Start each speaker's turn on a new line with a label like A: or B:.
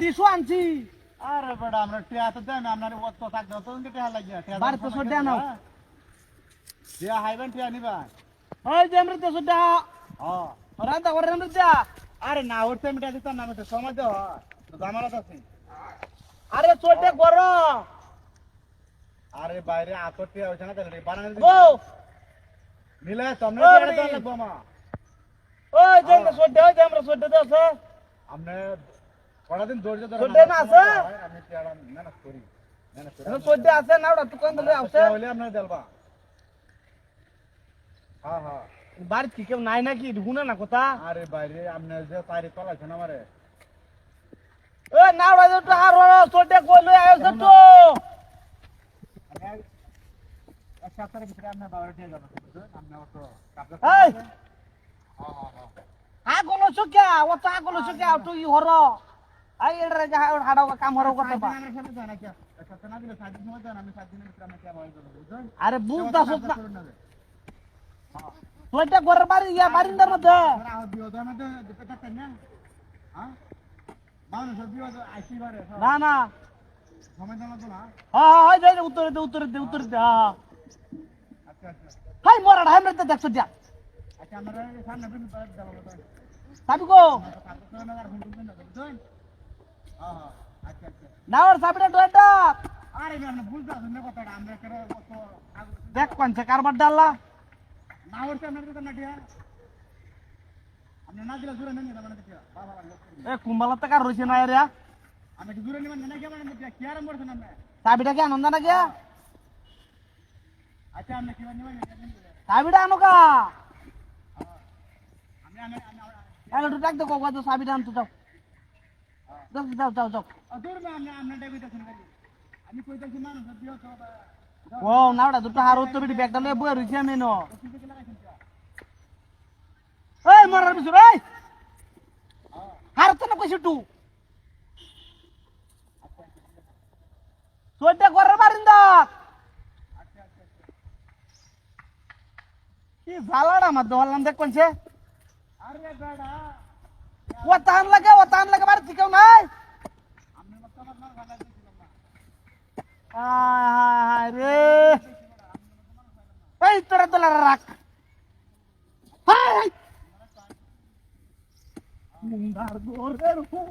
A: Tissue আনছি।
B: আরে বড় আমরা টিয়া তো দেন আপনার অত থাকতে তো টিয়া লাগিয়া টিয়া
A: বাড়ি তো সদ্যা নাও।
B: টিয়া হাইবেন টিয়া নিবা
A: ওই যে আমরা তো সদ্যা
B: হ্যাঁ
A: রান্না করে আমরা যা।
B: আরে না ওরতে মিটা দিতাম না আমি তো সময় দাও তো জামানত আছে
A: আরে সদ্যা করো।
B: আরে বাইরে আতর টিয়া হইছে না তাহলে বানানো
A: ও
B: মিলে তোমরা
A: ও
B: টিয়া
A: রে।
B: দাও লাগবো মা
A: ওই যে আমরা সদ্যা ওই যে আমরা সদ্যা তো আছে।
B: আমনে কটা দিন ধৈর্য ধরে
A: সদ্যা না আছে?
B: আমি টিয়াটা মেহনত করি
A: আমরা সদ্যা আছে না ওটা তো কোন দিলে আছে।
B: হইলে আপনার দেলবা হ্যাঁ হ্যাঁ
A: বাড়ি কি কেউ নাই নাকি ঢুকুনা না কথা।
B: আরে বাইরে আপনার যে তারি পালাইছেন আমারে
A: ওই না ওটা তো আর সদ্যা কইলো আইছে তো।
B: এক সপ্তাহের ভিতরে আপনার বাবার টিয়া যাবে আপনার তো কাপড়
A: এই
B: হ্যাঁ হ্যাঁ হ্যাঁ
A: আগলো সুকা ও তো আগলো সুকা তুই হর আই এর যা হাড়াও কাম হরও করতে পা।
B: আমার সাথে জানা কি এক সপ্তাহ না দিলে 7 দিন সময় দেন আমি 7 দিনের ভিতরে আমি টিয়া বাড়ি দেব বুঝছেন
A: আরে বুঝতা সুতা তোইটা ঘরের বাড়ি ইয়া বারিন্দার মধ্যে। না না হ্যাঁ হয় যাই উত্তরে দে উত্তরে দে উত্তরে দে হ্যাঁ হাই মরাড়া হামরে তো দেখছ দিয়া সাবি গো না ওর সাবিটা ডয়টা দেখ কোনছে কারবার ডাললা এ কুম্বালা তো কার রইছে না এরিয়া সাবিটা কি আনন্দ না গিয়া সাবিটা আনো কা এলো তো ডাক দে কো তো সাবিটা আনতো যাও যাও যাও যাও যাও ও না ওটা দুটো হার উত্তর বিটি ব্যাগটা লয়ে বই রইছি আমি নো এই মরার বিছু রে হার তো না কইছু টু তোইটা ঘরের বারিন্দা কি ঝালাড়া মা দোলাম দেখ কোনছে ও তান লাগে বাড়ি কেউ নাই হায় রে এই তোরা দোলা রাখ হায় মুন্ডার গোরের ফুল